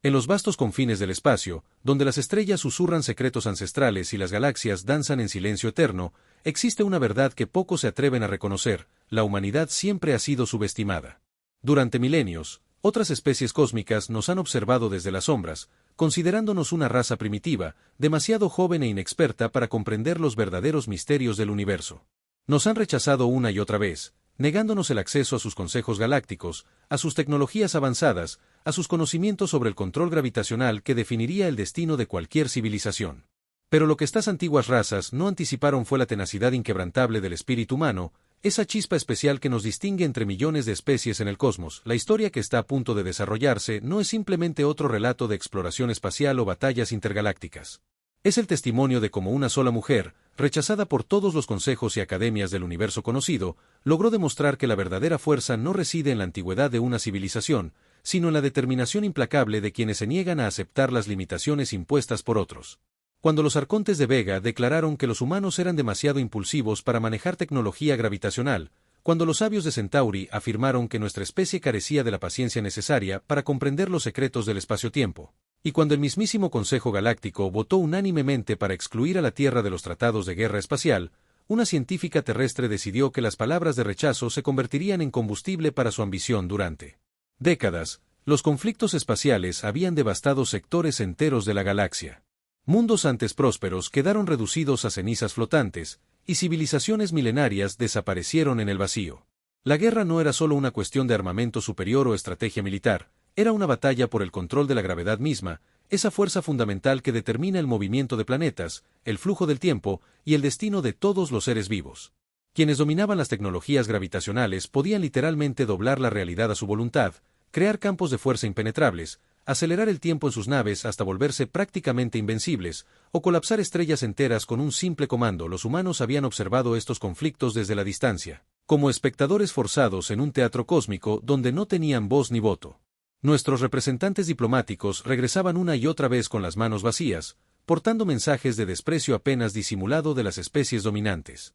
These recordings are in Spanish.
En los vastos confines del espacio, donde las estrellas susurran secretos ancestrales y las galaxias danzan en silencio eterno, existe una verdad que pocos se atreven a reconocer: la humanidad siempre ha sido subestimada. Durante milenios, otras especies cósmicas nos han observado desde las sombras, considerándonos una raza primitiva, demasiado joven e inexperta para comprender los verdaderos misterios del universo. Nos han rechazado una y otra vez, negándonos el acceso a sus consejos galácticos, a sus tecnologías avanzadas, a sus conocimientos sobre el control gravitacional que definiría el destino de cualquier civilización. Pero lo que estas antiguas razas no anticiparon fue la tenacidad inquebrantable del espíritu humano, esa chispa especial que nos distingue entre millones de especies en el cosmos. La historia que está a punto de desarrollarse no es simplemente otro relato de exploración espacial o batallas intergalácticas. Es el testimonio de cómo una sola mujer, rechazada por todos los consejos y academias del universo conocido, logró demostrar que la verdadera fuerza no reside en la antigüedad de una civilización, sino en la determinación implacable de quienes se niegan a aceptar las limitaciones impuestas por otros. Cuando los arcontes de Vega declararon que los humanos eran demasiado impulsivos para manejar tecnología gravitacional, cuando los sabios de Centauri afirmaron que nuestra especie carecía de la paciencia necesaria para comprender los secretos del espacio-tiempo, y cuando el mismísimo Consejo Galáctico votó unánimemente para excluir a la Tierra de los tratados de guerra espacial, una científica terrestre decidió que las palabras de rechazo se convertirían en combustible para su ambición. Durante décadas, los conflictos espaciales habían devastado sectores enteros de la galaxia. Mundos antes prósperos quedaron reducidos a cenizas flotantes, y civilizaciones milenarias desaparecieron en el vacío. La guerra no era solo una cuestión de armamento superior o estrategia militar, era una batalla por el control de la gravedad misma, esa fuerza fundamental que determina el movimiento de planetas, el flujo del tiempo y el destino de todos los seres vivos. Quienes dominaban las tecnologías gravitacionales podían literalmente doblar la realidad a su voluntad, crear campos de fuerza impenetrables, acelerar el tiempo en sus naves hasta volverse prácticamente invencibles, o colapsar estrellas enteras con un simple comando. Los humanos habían observado estos conflictos desde la distancia, como espectadores forzados en un teatro cósmico donde no tenían voz ni voto. Nuestros representantes diplomáticos regresaban una y otra vez con las manos vacías, portando mensajes de desprecio apenas disimulado de las especies dominantes.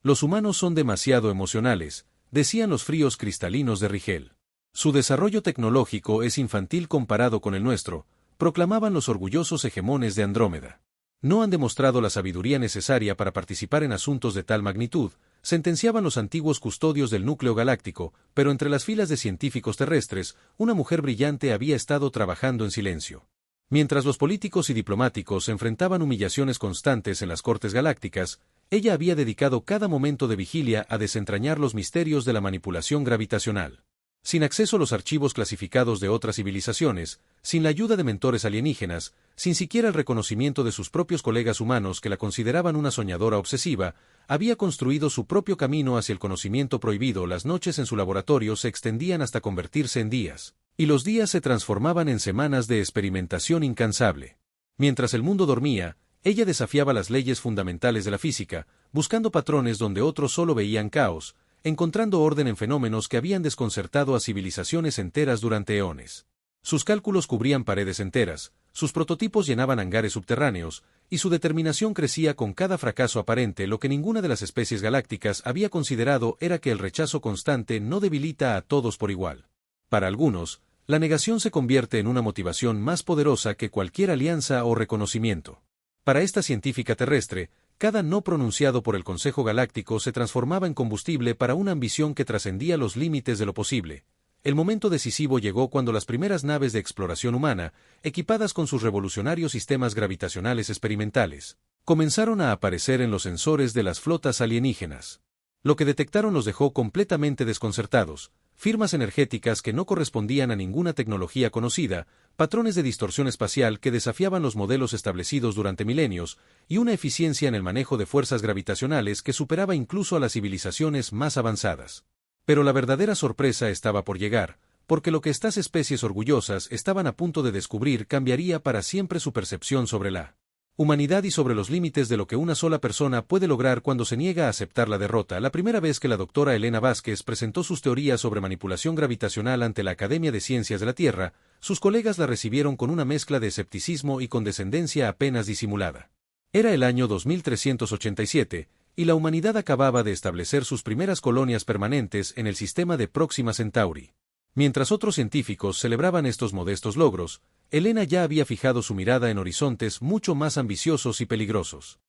Los humanos son demasiado emocionales, decían los fríos cristalinos de Rigel. Su desarrollo tecnológico es infantil comparado con el nuestro, proclamaban los orgullosos hegemones de Andrómeda. No han demostrado la sabiduría necesaria para participar en asuntos de tal magnitud, sentenciaban los antiguos custodios del núcleo galáctico, pero entre las filas de científicos terrestres, una mujer brillante había estado trabajando en silencio. Mientras los políticos y diplomáticos enfrentaban humillaciones constantes en las cortes galácticas, ella había dedicado cada momento de vigilia a desentrañar los misterios de la manipulación gravitacional. Sin acceso a los archivos clasificados de otras civilizaciones, sin la ayuda de mentores alienígenas, sin siquiera el reconocimiento de sus propios colegas humanos que la consideraban una soñadora obsesiva, había construido su propio camino hacia el conocimiento prohibido. Las noches en su laboratorio se extendían hasta convertirse en días, y los días se transformaban en semanas de experimentación incansable. Mientras el mundo dormía, ella desafiaba las leyes fundamentales de la física, buscando patrones donde otros solo veían caos, encontrando orden en fenómenos que habían desconcertado a civilizaciones enteras durante eones. Sus cálculos cubrían paredes enteras, sus prototipos llenaban hangares subterráneos, y su determinación crecía con cada fracaso aparente. Lo que ninguna de las especies galácticas había considerado era que el rechazo constante no debilita a todos por igual. Para algunos, la negación se convierte en una motivación más poderosa que cualquier alianza o reconocimiento. Para esta científica terrestre, cada no pronunciado por el Consejo Galáctico se transformaba en combustible para una ambición que trascendía los límites de lo posible. El momento decisivo llegó cuando las primeras naves de exploración humana, equipadas con sus revolucionarios sistemas gravitacionales experimentales, comenzaron a aparecer en los sensores de las flotas alienígenas. Lo que detectaron los dejó completamente desconcertados: firmas energéticas que no correspondían a ninguna tecnología conocida, patrones de distorsión espacial que desafiaban los modelos establecidos durante milenios, y una eficiencia en el manejo de fuerzas gravitacionales que superaba incluso a las civilizaciones más avanzadas. Pero la verdadera sorpresa estaba por llegar, porque lo que estas especies orgullosas estaban a punto de descubrir cambiaría para siempre su percepción sobre la humanidad y sobre los límites de lo que una sola persona puede lograr cuando se niega a aceptar la derrota. La primera vez que la doctora Elena Vázquez presentó sus teorías sobre manipulación gravitacional ante la Academia de Ciencias de la Tierra, sus colegas la recibieron con una mezcla de escepticismo y condescendencia apenas disimulada. Era el año 2387, y la humanidad acababa de establecer sus primeras colonias permanentes en el sistema de Próxima Centauri. Mientras otros científicos celebraban estos modestos logros, Elena ya había fijado su mirada en horizontes mucho más ambiciosos y peligrosos.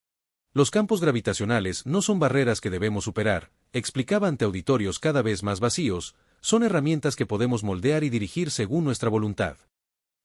Los campos gravitacionales no son barreras que debemos superar, explicaba ante auditorios cada vez más vacíos, son herramientas que podemos moldear y dirigir según nuestra voluntad.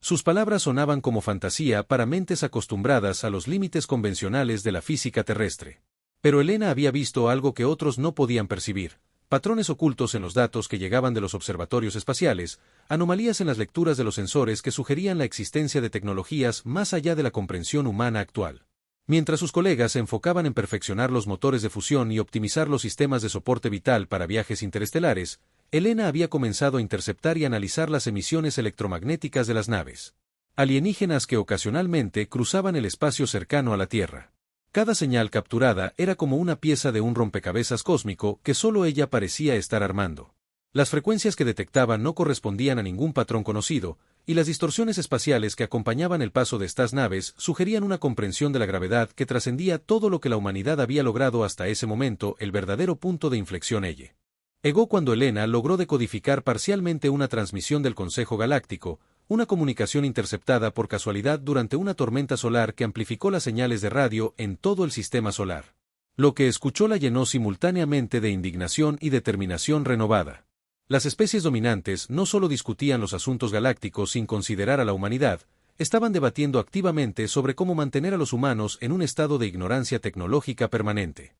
Sus palabras sonaban como fantasía para mentes acostumbradas a los límites convencionales de la física terrestre. Pero Elena había visto algo que otros no podían percibir: patrones ocultos en los datos que llegaban de los observatorios espaciales, anomalías en las lecturas de los sensores que sugerían la existencia de tecnologías más allá de la comprensión humana actual. Mientras sus colegas se enfocaban en perfeccionar los motores de fusión y optimizar los sistemas de soporte vital para viajes interestelares, Elena había comenzado a interceptar y analizar las emisiones electromagnéticas de las naves alienígenas que ocasionalmente cruzaban el espacio cercano a la Tierra. Cada señal capturada era como una pieza de un rompecabezas cósmico que solo ella parecía estar armando. Las frecuencias que detectaba no correspondían a ningún patrón conocido, y las distorsiones espaciales que acompañaban el paso de estas naves sugerían una comprensión de la gravedad que trascendía todo lo que la humanidad había logrado hasta ese momento, el verdadero punto de inflexión. Llegó cuando Elena logró decodificar parcialmente una transmisión del Consejo Galáctico, una comunicación interceptada por casualidad durante una tormenta solar que amplificó las señales de radio en todo el sistema solar. Lo que escuchó la llenó simultáneamente de indignación y determinación renovada. Las especies dominantes no solo discutían los asuntos galácticos sin considerar a la humanidad, estaban debatiendo activamente sobre cómo mantener a los humanos en un estado de ignorancia tecnológica permanente.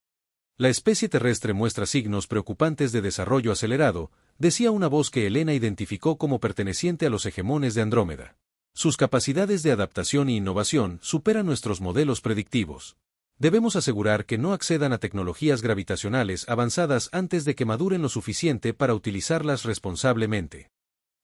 La especie terrestre muestra signos preocupantes de desarrollo acelerado, decía una voz que Elena identificó como perteneciente a los hegemones de Andrómeda. Sus capacidades de adaptación e innovación superan nuestros modelos predictivos. Debemos asegurar que no accedan a tecnologías gravitacionales avanzadas antes de que maduren lo suficiente para utilizarlas responsablemente.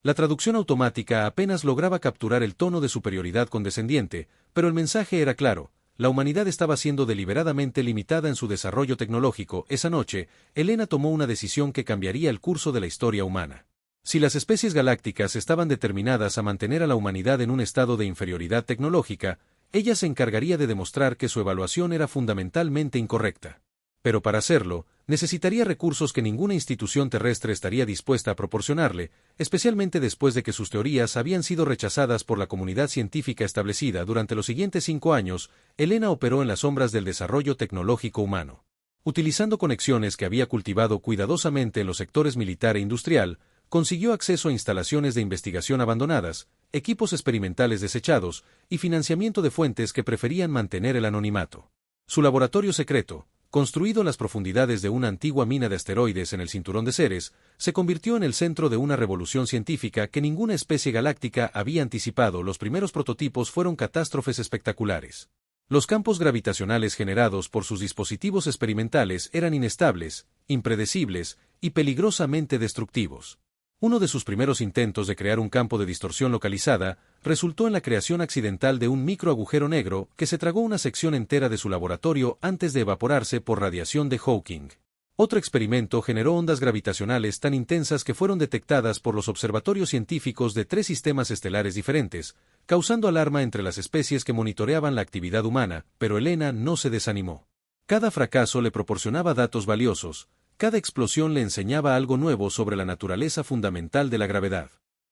La traducción automática apenas lograba capturar el tono de superioridad condescendiente, pero el mensaje era claro: la humanidad estaba siendo deliberadamente limitada en su desarrollo tecnológico. Esa noche, Elena tomó una decisión que cambiaría el curso de la historia humana. Si las especies galácticas estaban determinadas a mantener a la humanidad en un estado de inferioridad tecnológica, ella se encargaría de demostrar que su evaluación era fundamentalmente incorrecta. Pero para hacerlo, necesitaría recursos que ninguna institución terrestre estaría dispuesta a proporcionarle, especialmente después de que sus teorías habían sido rechazadas por la comunidad científica establecida. Durante los siguientes 5 años, Elena operó en las sombras del desarrollo tecnológico humano. Utilizando conexiones que había cultivado cuidadosamente en los sectores militar e industrial, consiguió acceso a instalaciones de investigación abandonadas, equipos experimentales desechados y financiamiento de fuentes que preferían mantener el anonimato. Su laboratorio secreto, construido en las profundidades de una antigua mina de asteroides en el cinturón de Ceres, se convirtió en el centro de una revolución científica que ninguna especie galáctica había anticipado. Los primeros prototipos fueron catástrofes espectaculares. Los campos gravitacionales generados por sus dispositivos experimentales eran inestables, impredecibles y peligrosamente destructivos. Uno de sus primeros intentos de crear un campo de distorsión localizada resultó en la creación accidental de un microagujero negro que se tragó una sección entera de su laboratorio antes de evaporarse por radiación de Hawking. Otro experimento generó ondas gravitacionales tan intensas que fueron detectadas por los observatorios científicos de 3 sistemas estelares diferentes, causando alarma entre las especies que monitoreaban la actividad humana, pero Elena no se desanimó. Cada fracaso le proporcionaba datos valiosos. Cada explosión le enseñaba algo nuevo sobre la naturaleza fundamental de la gravedad.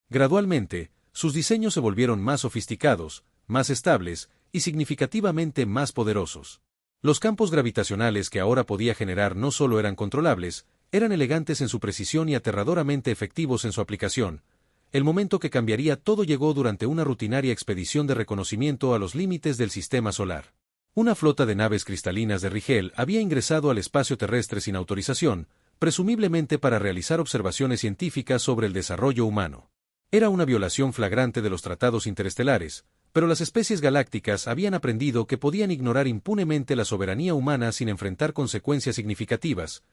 Gradualmente, sus diseños se volvieron más sofisticados, más estables y significativamente más poderosos. Los campos gravitacionales que ahora podía generar no solo eran controlables, eran elegantes en su precisión y aterradoramente efectivos en su aplicación. El momento que cambiaría todo llegó durante una rutinaria expedición de reconocimiento a los límites del sistema solar. Una flota de naves cristalinas de Rigel había ingresado al espacio terrestre sin autorización, presumiblemente para realizar observaciones científicas sobre el desarrollo humano. Era una violación flagrante de los tratados interestelares, pero las especies galácticas habían aprendido que podían ignorar impunemente la soberanía humana sin enfrentar consecuencias significativas.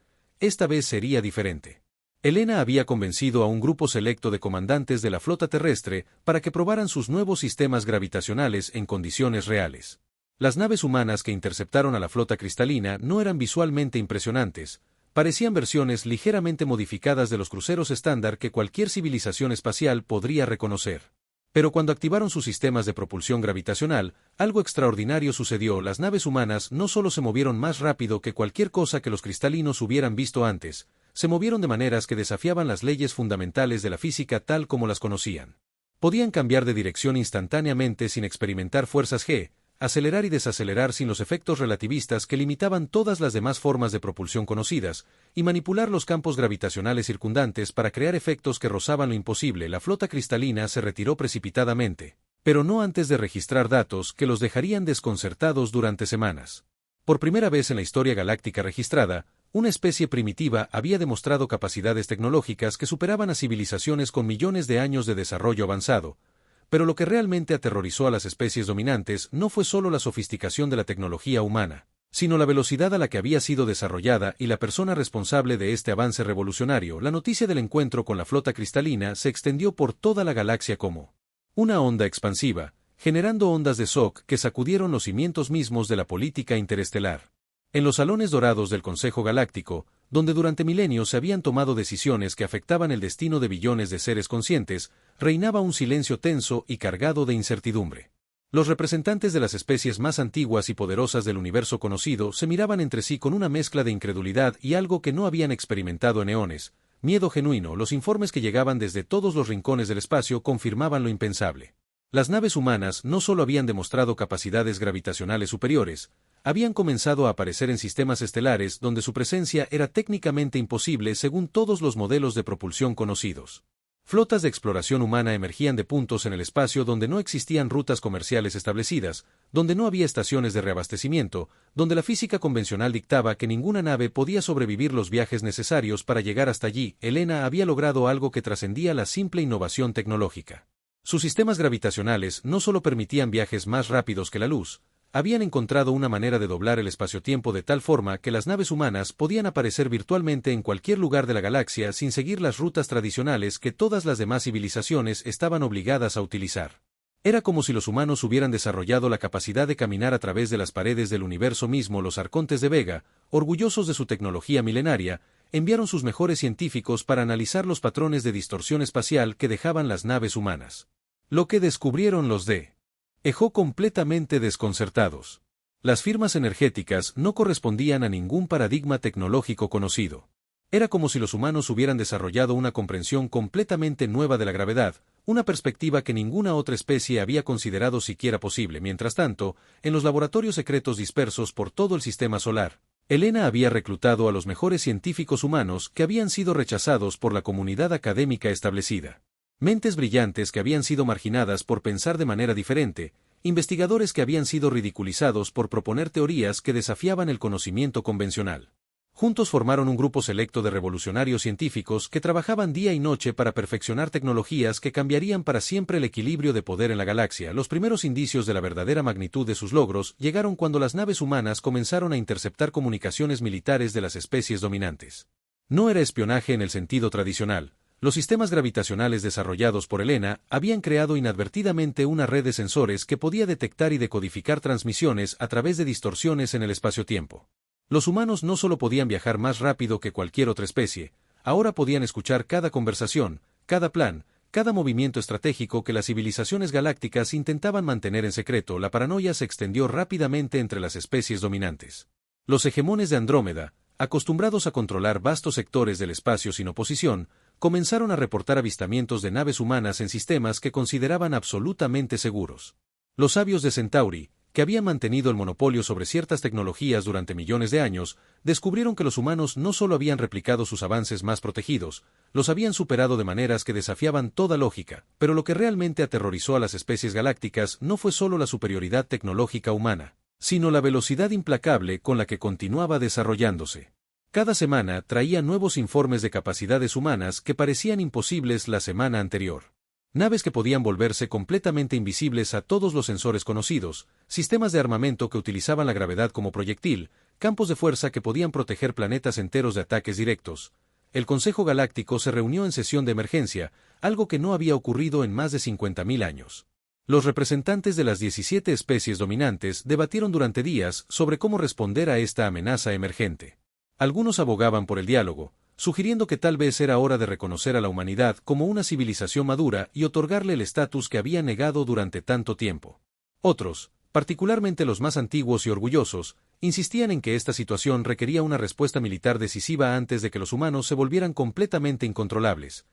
Esta vez sería diferente. Elena había convencido a un grupo selecto de comandantes de la flota terrestre para que probaran sus nuevos sistemas gravitacionales en condiciones reales. Las naves humanas que interceptaron a la flota cristalina no eran visualmente impresionantes, parecían versiones ligeramente modificadas de los cruceros estándar que cualquier civilización espacial podría reconocer. Pero cuando activaron sus sistemas de propulsión gravitacional, algo extraordinario sucedió. Las naves humanas no solo se movieron más rápido que cualquier cosa que los cristalinos hubieran visto antes, se movieron de maneras que desafiaban las leyes fundamentales de la física tal como las conocían. Podían cambiar de dirección instantáneamente sin experimentar fuerzas G, acelerar y desacelerar sin los efectos relativistas que limitaban todas las demás formas de propulsión conocidas, y manipular los campos gravitacionales circundantes para crear efectos que rozaban lo imposible. La flota cristalina se retiró precipitadamente, pero no antes de registrar datos que los dejarían desconcertados durante semanas. Por primera vez en la historia galáctica registrada, una especie primitiva había demostrado capacidades tecnológicas que superaban a civilizaciones con millones de años de desarrollo avanzado. Pero lo que realmente aterrorizó a las especies dominantes no fue solo la sofisticación de la tecnología humana, sino la velocidad a la que había sido desarrollada y la persona responsable de este avance revolucionario. La noticia del encuentro con la flota cristalina se extendió por toda la galaxia como una onda expansiva, generando ondas de shock que sacudieron los cimientos mismos de la política interestelar. En los salones dorados del Consejo Galáctico, donde durante milenios se habían tomado decisiones que afectaban el destino de billones de seres conscientes, reinaba un silencio tenso y cargado de incertidumbre. Los representantes de las especies más antiguas y poderosas del universo conocido se miraban entre sí con una mezcla de incredulidad y algo que no habían experimentado en eones, miedo genuino. Los informes que llegaban desde todos los rincones del espacio confirmaban lo impensable. Las naves humanas no solo habían demostrado capacidades gravitacionales superiores, habían comenzado a aparecer en sistemas estelares donde su presencia era técnicamente imposible según todos los modelos de propulsión conocidos. Flotas de exploración humana emergían de puntos en el espacio donde no existían rutas comerciales establecidas, donde no había estaciones de reabastecimiento, donde la física convencional dictaba que ninguna nave podía sobrevivir los viajes necesarios para llegar hasta allí. Elena había logrado algo que trascendía la simple innovación tecnológica. Sus sistemas gravitacionales no solo permitían viajes más rápidos que la luz, habían encontrado una manera de doblar el espacio-tiempo de tal forma que las naves humanas podían aparecer virtualmente en cualquier lugar de la galaxia sin seguir las rutas tradicionales que todas las demás civilizaciones estaban obligadas a utilizar. Era como si los humanos hubieran desarrollado la capacidad de caminar a través de las paredes del universo mismo. Los arcontes de Vega, orgullosos de su tecnología milenaria, enviaron sus mejores científicos para analizar los patrones de distorsión espacial que dejaban las naves humanas. Lo que descubrieron los dejó completamente desconcertados. Las firmas energéticas no correspondían a ningún paradigma tecnológico conocido. Era como si los humanos hubieran desarrollado una comprensión completamente nueva de la gravedad, una perspectiva que ninguna otra especie había considerado siquiera posible. Mientras tanto, en los laboratorios secretos dispersos por todo el sistema solar, Elena había reclutado a los mejores científicos humanos que habían sido rechazados por la comunidad académica establecida. Mentes brillantes que habían sido marginadas por pensar de manera diferente, investigadores que habían sido ridiculizados por proponer teorías que desafiaban el conocimiento convencional. Juntos formaron un grupo selecto de revolucionarios científicos que trabajaban día y noche para perfeccionar tecnologías que cambiarían para siempre el equilibrio de poder en la galaxia. Los primeros indicios de la verdadera magnitud de sus logros llegaron cuando las naves humanas comenzaron a interceptar comunicaciones militares de las especies dominantes. No era espionaje en el sentido tradicional. Los sistemas gravitacionales desarrollados por Elena habían creado inadvertidamente una red de sensores que podía detectar y decodificar transmisiones a través de distorsiones en el espacio-tiempo. Los humanos no solo podían viajar más rápido que cualquier otra especie, ahora podían escuchar cada conversación, cada plan, cada movimiento estratégico que las civilizaciones galácticas intentaban mantener en secreto. La paranoia se extendió rápidamente entre las especies dominantes. Los hegemones de Andrómeda, acostumbrados a controlar vastos sectores del espacio sin oposición, comenzaron a reportar avistamientos de naves humanas en sistemas que consideraban absolutamente seguros. Los sabios de Centauri, que habían mantenido el monopolio sobre ciertas tecnologías durante millones de años, descubrieron que los humanos no solo habían replicado sus avances más protegidos, los habían superado de maneras que desafiaban toda lógica. Pero lo que realmente aterrorizó a las especies galácticas no fue solo la superioridad tecnológica humana, sino la velocidad implacable con la que continuaba desarrollándose. Cada semana traía nuevos informes de capacidades humanas que parecían imposibles la semana anterior. Naves que podían volverse completamente invisibles a todos los sensores conocidos, sistemas de armamento que utilizaban la gravedad como proyectil, campos de fuerza que podían proteger planetas enteros de ataques directos. El Consejo Galáctico se reunió en sesión de emergencia, algo que no había ocurrido en más de 50.000 años. Los representantes de las 17 especies dominantes debatieron durante días sobre cómo responder a esta amenaza emergente. Algunos abogaban por el diálogo, sugiriendo que tal vez era hora de reconocer a la humanidad como una civilización madura y otorgarle el estatus que había negado durante tanto tiempo. Otros, particularmente los más antiguos y orgullosos, insistían en que esta situación requería una respuesta militar decisiva antes de que los humanos se volvieran completamente incontrolables.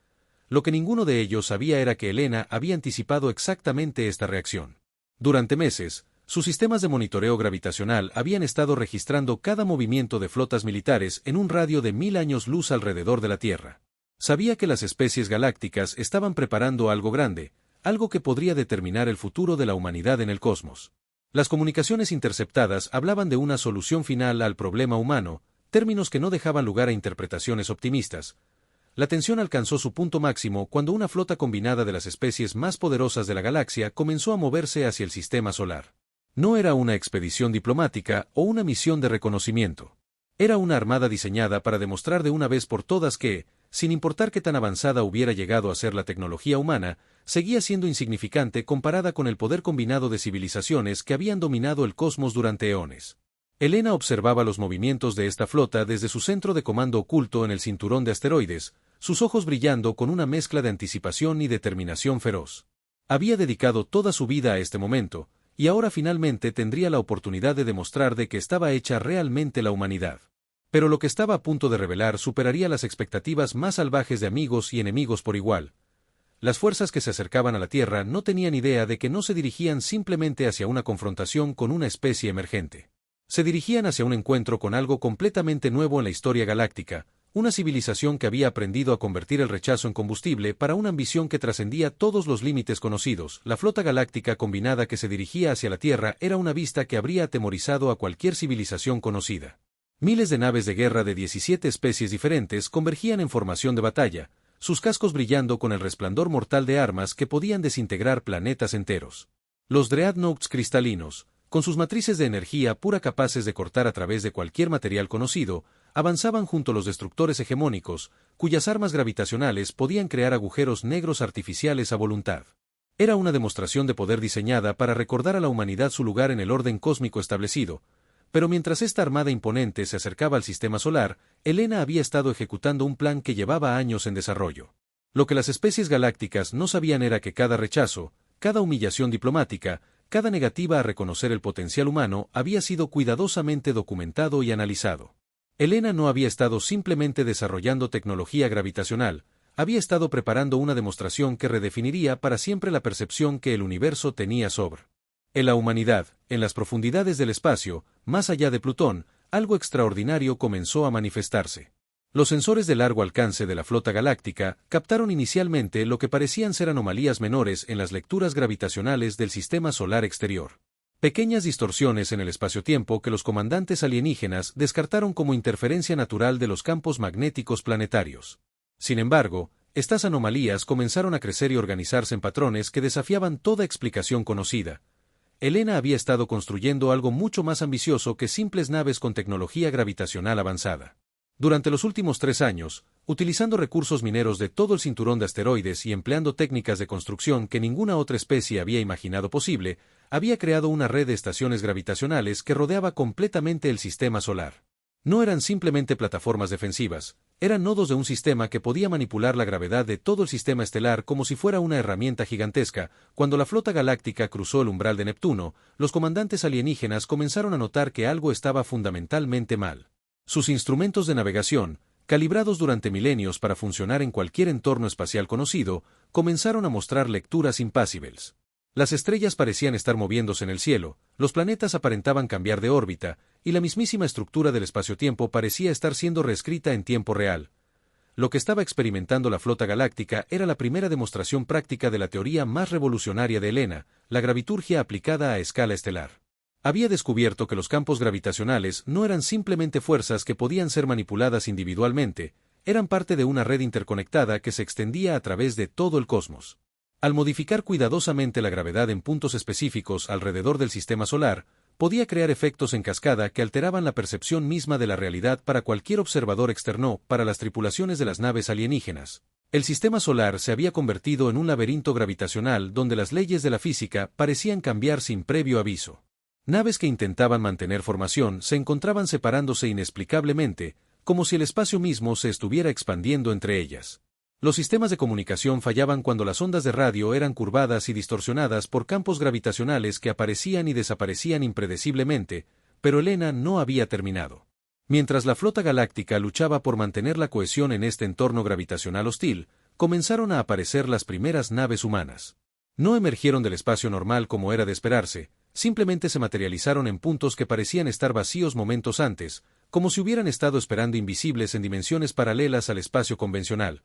Lo que ninguno de ellos sabía era que Elena había anticipado exactamente esta reacción. Durante meses, sus sistemas de monitoreo gravitacional habían estado registrando cada movimiento de flotas militares en un radio de 1000 años luz alrededor de la Tierra. Sabía que las especies galácticas estaban preparando algo grande, algo que podría determinar el futuro de la humanidad en el cosmos. Las comunicaciones interceptadas hablaban de una solución final al problema humano, términos que no dejaban lugar a interpretaciones optimistas. La tensión alcanzó su punto máximo cuando una flota combinada de las especies más poderosas de la galaxia comenzó a moverse hacia el sistema solar. No era una expedición diplomática o una misión de reconocimiento. Era una armada diseñada para demostrar de una vez por todas que, sin importar qué tan avanzada hubiera llegado a ser la tecnología humana, seguía siendo insignificante comparada con el poder combinado de civilizaciones que habían dominado el cosmos durante eones. Elena observaba los movimientos de esta flota desde su centro de comando oculto en el cinturón de asteroides, sus ojos brillando con una mezcla de anticipación y determinación feroz. Había dedicado toda su vida a este momento, y ahora finalmente tendría la oportunidad de demostrar de que estaba hecha realmente la humanidad. Pero lo que estaba a punto de revelar superaría las expectativas más salvajes de amigos y enemigos por igual. Las fuerzas que se acercaban a la Tierra no tenían idea de que no se dirigían simplemente hacia una confrontación con una especie emergente. Se dirigían hacia un encuentro con algo completamente nuevo en la historia galáctica, una civilización que había aprendido a convertir el rechazo en combustible para una ambición que trascendía todos los límites conocidos. La flota galáctica combinada que se dirigía hacia la Tierra era una vista que habría atemorizado a cualquier civilización conocida. Miles de naves de guerra de 17 especies diferentes convergían en formación de batalla, sus cascos brillando con el resplandor mortal de armas que podían desintegrar planetas enteros. Los Dreadnoughts cristalinos, con sus matrices de energía pura capaces de cortar a través de cualquier material conocido, avanzaban junto a los destructores hegemónicos, cuyas armas gravitacionales podían crear agujeros negros artificiales a voluntad. Era una demostración de poder diseñada para recordar a la humanidad su lugar en el orden cósmico establecido, pero mientras esta armada imponente se acercaba al sistema solar, Elena había estado ejecutando un plan que llevaba años en desarrollo. Lo que las especies galácticas no sabían era que cada rechazo, cada humillación diplomática, cada negativa a reconocer el potencial humano había sido cuidadosamente documentado y analizado. Elena no había estado simplemente desarrollando tecnología gravitacional, había estado preparando una demostración que redefiniría para siempre la percepción que el universo tenía sobre en la humanidad. En las profundidades del espacio, más allá de Plutón, algo extraordinario comenzó a manifestarse. Los sensores de largo alcance de la flota galáctica captaron inicialmente lo que parecían ser anomalías menores en las lecturas gravitacionales del sistema solar exterior. Pequeñas distorsiones en el espacio-tiempo que los comandantes alienígenas descartaron como interferencia natural de los campos magnéticos planetarios. Sin embargo, estas anomalías comenzaron a crecer y organizarse en patrones que desafiaban toda explicación conocida. Elena había estado construyendo algo mucho más ambicioso que simples naves con tecnología gravitacional avanzada. Durante los últimos 3 años, utilizando recursos mineros de todo el cinturón de asteroides y empleando técnicas de construcción que ninguna otra especie había imaginado posible, había creado una red de estaciones gravitacionales que rodeaba completamente el sistema solar. No eran simplemente plataformas defensivas, eran nodos de un sistema que podía manipular la gravedad de todo el sistema estelar como si fuera una herramienta gigantesca. Cuando la flota galáctica cruzó el umbral de Neptuno, los comandantes alienígenas comenzaron a notar que algo estaba fundamentalmente mal. Sus instrumentos de navegación, calibrados durante milenios para funcionar en cualquier entorno espacial conocido, comenzaron a mostrar lecturas impasibles. Las estrellas parecían estar moviéndose en el cielo, los planetas aparentaban cambiar de órbita, y la mismísima estructura del espacio-tiempo parecía estar siendo reescrita en tiempo real. Lo que estaba experimentando la flota galáctica era la primera demostración práctica de la teoría más revolucionaria de Elena, la graviturgia aplicada a escala estelar. Había descubierto que los campos gravitacionales no eran simplemente fuerzas que podían ser manipuladas individualmente, eran parte de una red interconectada que se extendía a través de todo el cosmos. Al modificar cuidadosamente la gravedad en puntos específicos alrededor del sistema solar, podía crear efectos en cascada que alteraban la percepción misma de la realidad para cualquier observador externo. Para las tripulaciones de las naves alienígenas, el sistema solar se había convertido en un laberinto gravitacional donde las leyes de la física parecían cambiar sin previo aviso. Naves que intentaban mantener formación se encontraban separándose inexplicablemente, como si el espacio mismo se estuviera expandiendo entre ellas. Los sistemas de comunicación fallaban cuando las ondas de radio eran curvadas y distorsionadas por campos gravitacionales que aparecían y desaparecían impredeciblemente. pero Elena no había terminado. Mientras la flota galáctica luchaba por mantener la cohesión en este entorno gravitacional hostil, comenzaron a aparecer las primeras naves humanas. No emergieron del espacio normal como era de esperarse, simplemente se materializaron en puntos que parecían estar vacíos momentos antes, como si hubieran estado esperando invisibles en dimensiones paralelas al espacio convencional.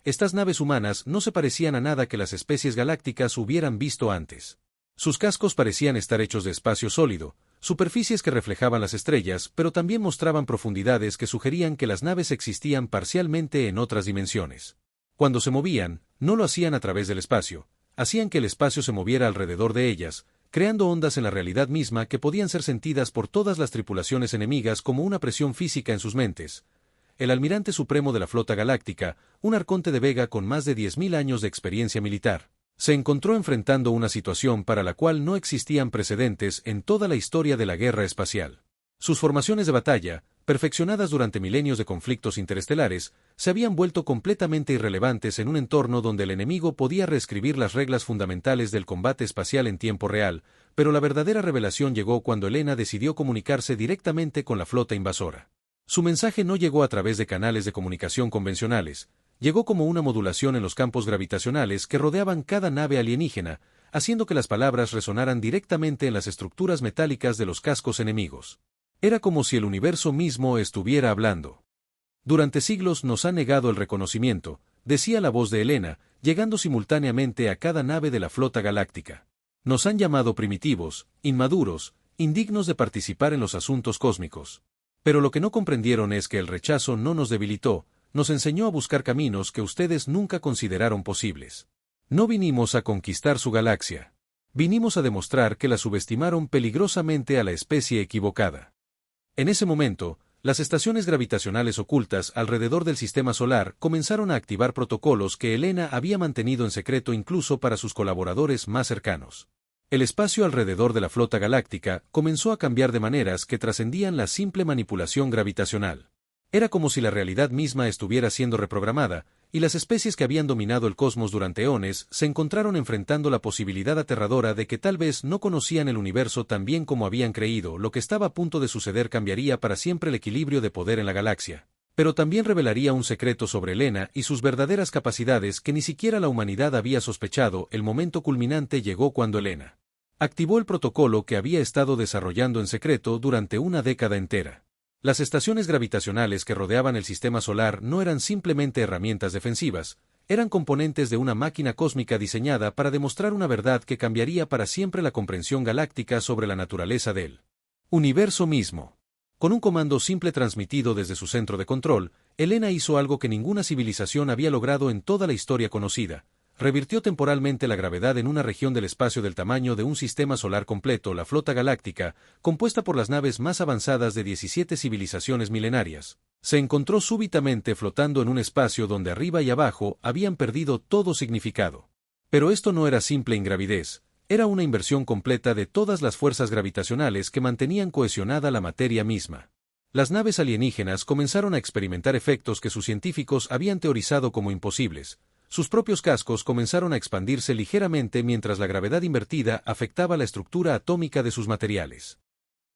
Estas naves humanas no se parecían a nada que las especies galácticas hubieran visto antes. Sus cascos parecían estar hechos de espacio sólido, superficies que reflejaban las estrellas, pero también mostraban profundidades que sugerían que las naves existían parcialmente en otras dimensiones. Cuando se movían, no lo hacían a través del espacio, hacían que el espacio se moviera alrededor de ellas, creando ondas en la realidad misma que podían ser sentidas por todas las tripulaciones enemigas como una presión física en sus mentes. El almirante supremo de la flota galáctica, un arconte de Vega con más de 10.000 años de experiencia militar, se encontró enfrentando una situación para la cual no existían precedentes en toda la historia de la guerra espacial. Sus formaciones de batalla, perfeccionadas durante milenios de conflictos interestelares, se habían vuelto completamente irrelevantes en un entorno donde el enemigo podía reescribir las reglas fundamentales del combate espacial en tiempo real, pero la verdadera revelación llegó cuando Elena decidió comunicarse directamente con la flota invasora. Su mensaje no llegó a través de canales de comunicación convencionales, llegó como una modulación en los campos gravitacionales que rodeaban cada nave alienígena, haciendo que las palabras resonaran directamente en las estructuras metálicas de los cascos enemigos. Era como si el universo mismo estuviera hablando. Durante siglos nos han negado el reconocimiento, decía la voz de Elena, llegando simultáneamente a cada nave de la flota galáctica. Nos han llamado primitivos, inmaduros, indignos de participar en los asuntos cósmicos. Pero lo que no comprendieron es que el rechazo no nos debilitó, nos enseñó a buscar caminos que ustedes nunca consideraron posibles. No vinimos a conquistar su galaxia. Vinimos a demostrar que la subestimaron peligrosamente a la especie equivocada. En ese momento, las estaciones gravitacionales ocultas alrededor del sistema solar comenzaron a activar protocolos que Elena había mantenido en secreto incluso para sus colaboradores más cercanos. El espacio alrededor de la flota galáctica comenzó a cambiar de maneras que trascendían la simple manipulación gravitacional. Era como si la realidad misma estuviera siendo reprogramada, y las especies que habían dominado el cosmos durante eones se encontraron enfrentando la posibilidad aterradora de que tal vez no conocían el universo tan bien como habían creído. Lo que estaba a punto de suceder cambiaría para siempre el equilibrio de poder en la galaxia, pero también revelaría un secreto sobre Elena y sus verdaderas capacidades que ni siquiera la humanidad había sospechado. El momento culminante llegó cuando Elena activó el protocolo que había estado desarrollando en secreto durante una década entera. Las estaciones gravitacionales que rodeaban el sistema solar no eran simplemente herramientas defensivas, eran componentes de una máquina cósmica diseñada para demostrar una verdad que cambiaría para siempre la comprensión galáctica sobre la naturaleza del universo mismo. Con un comando simple transmitido desde su centro de control, Elena hizo algo que ninguna civilización había logrado en toda la historia conocida. Revirtió temporalmente la gravedad en una región del espacio del tamaño de un sistema solar completo. La flota galáctica, compuesta por las naves más avanzadas de 17 civilizaciones milenarias, se encontró súbitamente flotando en un espacio donde arriba y abajo habían perdido todo significado. Pero esto no era simple ingravidez, era una inversión completa de todas las fuerzas gravitacionales que mantenían cohesionada la materia misma. Las naves alienígenas comenzaron a experimentar efectos que sus científicos habían teorizado como imposibles. Sus propios cascos comenzaron a expandirse ligeramente mientras la gravedad invertida afectaba la estructura atómica de sus materiales.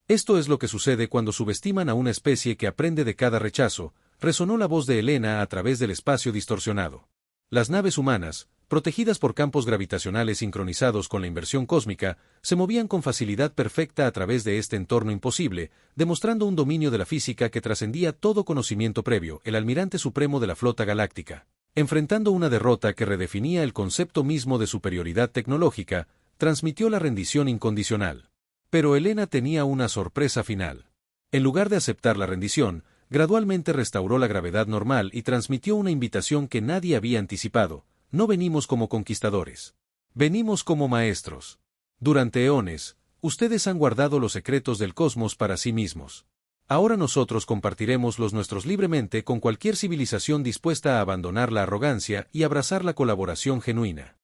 Esto es lo que sucede cuando subestiman a una especie que aprende de cada rechazo, resonó la voz de Elena a través del espacio distorsionado. Las naves humanas, protegidas por campos gravitacionales sincronizados con la inversión cósmica, se movían con facilidad perfecta a través de este entorno imposible, demostrando un dominio de la física que trascendía todo conocimiento previo. El almirante supremo de la flota galáctica, enfrentando una derrota que redefinía el concepto mismo de superioridad tecnológica, transmitió la rendición incondicional. Pero Elena tenía una sorpresa final. En lugar de aceptar la rendición, gradualmente restauró la gravedad normal y transmitió una invitación que nadie había anticipado: no venimos como conquistadores. Venimos como maestros. Durante eones, ustedes han guardado los secretos del cosmos para sí mismos. Ahora nosotros compartiremos los nuestros libremente con cualquier civilización dispuesta a abandonar la arrogancia y abrazar la colaboración genuina.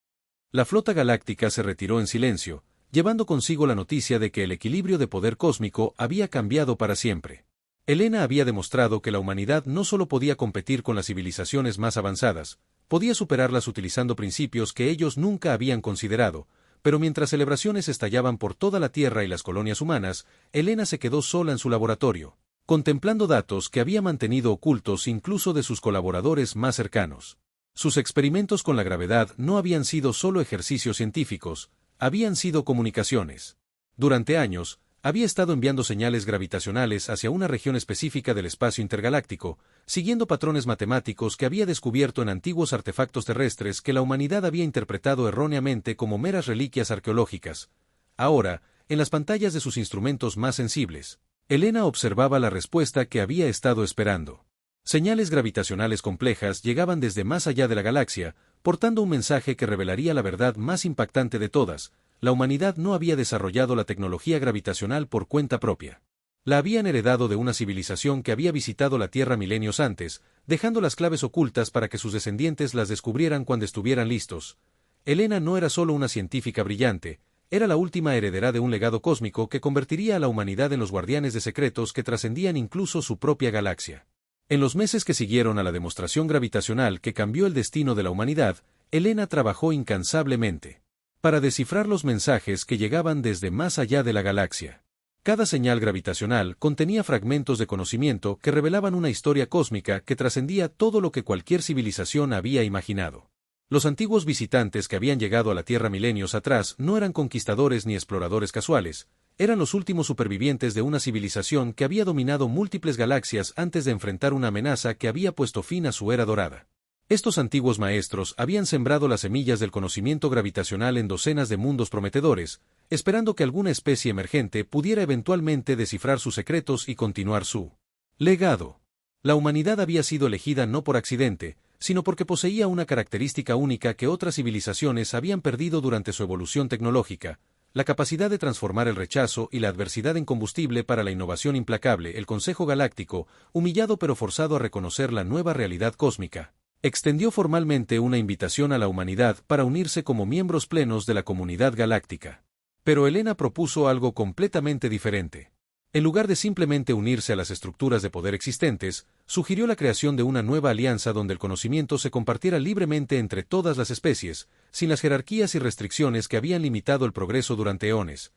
La flota galáctica se retiró en silencio, llevando consigo la noticia de que el equilibrio de poder cósmico había cambiado para siempre. Elena había demostrado que la humanidad no solo podía competir con las civilizaciones más avanzadas, podía superarlas utilizando principios que ellos nunca habían considerado, pero mientras celebraciones estallaban por toda la Tierra y las colonias humanas, Elena se quedó sola en su laboratorio, contemplando datos que había mantenido ocultos incluso de sus colaboradores más cercanos. Sus experimentos con la gravedad no habían sido solo ejercicios científicos, habían sido comunicaciones. Durante años, había estado enviando señales gravitacionales hacia una región específica del espacio intergaláctico, siguiendo patrones matemáticos que había descubierto en antiguos artefactos terrestres que la humanidad había interpretado erróneamente como meras reliquias arqueológicas. Ahora, en las pantallas de sus instrumentos más sensibles, Elena observaba la respuesta que había estado esperando. Señales gravitacionales complejas llegaban desde más allá de la galaxia, portando un mensaje que revelaría la verdad más impactante de todas: la humanidad no había desarrollado la tecnología gravitacional por cuenta propia. La habían heredado de una civilización que había visitado la Tierra milenios antes, dejando las claves ocultas para que sus descendientes las descubrieran cuando estuvieran listos. Elena no era solo una científica brillante, era la última heredera de un legado cósmico que convertiría a la humanidad en los guardianes de secretos que trascendían incluso su propia galaxia. En los meses que siguieron a la demostración gravitacional que cambió el destino de la humanidad, Elena trabajó incansablemente para descifrar los mensajes que llegaban desde más allá de la galaxia. Cada señal gravitacional contenía fragmentos de conocimiento que revelaban una historia cósmica que trascendía todo lo que cualquier civilización había imaginado. Los antiguos visitantes que habían llegado a la Tierra milenios atrás no eran conquistadores ni exploradores casuales, eran los últimos supervivientes de una civilización que había dominado múltiples galaxias antes de enfrentar una amenaza que había puesto fin a su era dorada. Estos antiguos maestros habían sembrado las semillas del conocimiento gravitacional en docenas de mundos prometedores, esperando que alguna especie emergente pudiera eventualmente descifrar sus secretos y continuar su legado. La humanidad había sido elegida no por accidente, sino porque poseía una característica única que otras civilizaciones habían perdido durante su evolución tecnológica: la capacidad de transformar el rechazo y la adversidad en combustible para la innovación implacable. El Consejo Galáctico, humillado pero forzado a reconocer la nueva realidad cósmica, extendió formalmente una invitación a la humanidad para unirse como miembros plenos de la comunidad galáctica. Pero Elena propuso algo completamente diferente. En lugar de simplemente unirse a las estructuras de poder existentes, sugirió la creación de una nueva alianza donde el conocimiento se compartiera libremente entre todas las especies, sin las jerarquías y restricciones que habían limitado el progreso durante eones.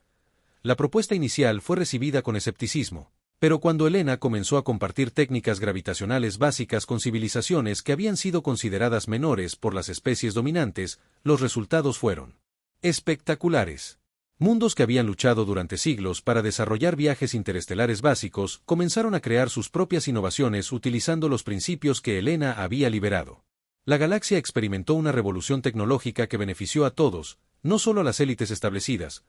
La propuesta inicial fue recibida con escepticismo, pero cuando Elena comenzó a compartir técnicas gravitacionales básicas con civilizaciones que habían sido consideradas menores por las especies dominantes, los resultados fueron espectaculares. Mundos que habían luchado durante siglos para desarrollar viajes interestelares básicos comenzaron a crear sus propias innovaciones utilizando los principios que Elena había liberado. La galaxia experimentó una revolución tecnológica que benefició a todos, no solo a las élites establecidas.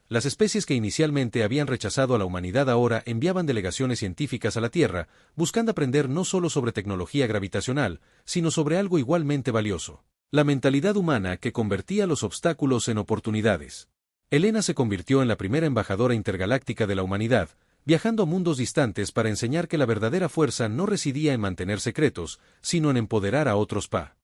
Las especies que inicialmente habían rechazado a la humanidad ahora enviaban delegaciones científicas a la Tierra, buscando aprender no solo sobre tecnología gravitacional, sino sobre algo igualmente valioso: la mentalidad humana que convertía los obstáculos en oportunidades. Elena se convirtió en la primera embajadora intergaláctica de la humanidad, viajando a mundos distantes para enseñar que la verdadera fuerza no residía en mantener secretos, sino en empoderar a otros para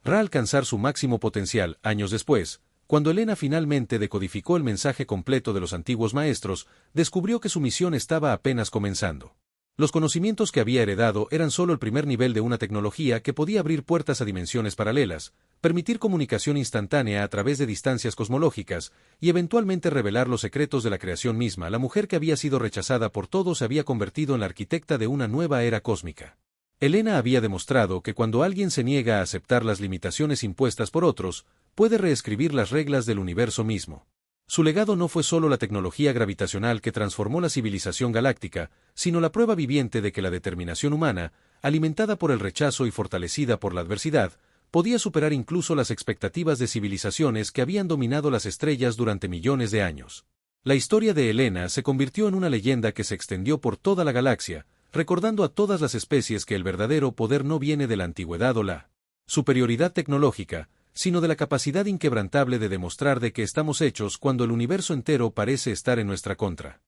alcanzar su máximo potencial. Años después, cuando Elena finalmente decodificó el mensaje completo de los antiguos maestros, descubrió que su misión estaba apenas comenzando. Los conocimientos que había heredado eran solo el primer nivel de una tecnología que podía abrir puertas a dimensiones paralelas, permitir comunicación instantánea a través de distancias cosmológicas, y eventualmente revelar los secretos de la creación misma. La mujer que había sido rechazada por todos se había convertido en la arquitecta de una nueva era cósmica. Elena había demostrado que cuando alguien se niega a aceptar las limitaciones impuestas por otros, puede reescribir las reglas del universo mismo. Su legado no fue solo la tecnología gravitacional que transformó la civilización galáctica, sino la prueba viviente de que la determinación humana, alimentada por el rechazo y fortalecida por la adversidad, podía superar incluso las expectativas de civilizaciones que habían dominado las estrellas durante millones de años. La historia de Elena se convirtió en una leyenda que se extendió por toda la galaxia, recordando a todas las especies que el verdadero poder no viene de la antigüedad o la superioridad tecnológica, sino de la capacidad inquebrantable de demostrar de que estamos hechos cuando el universo entero parece estar en nuestra contra.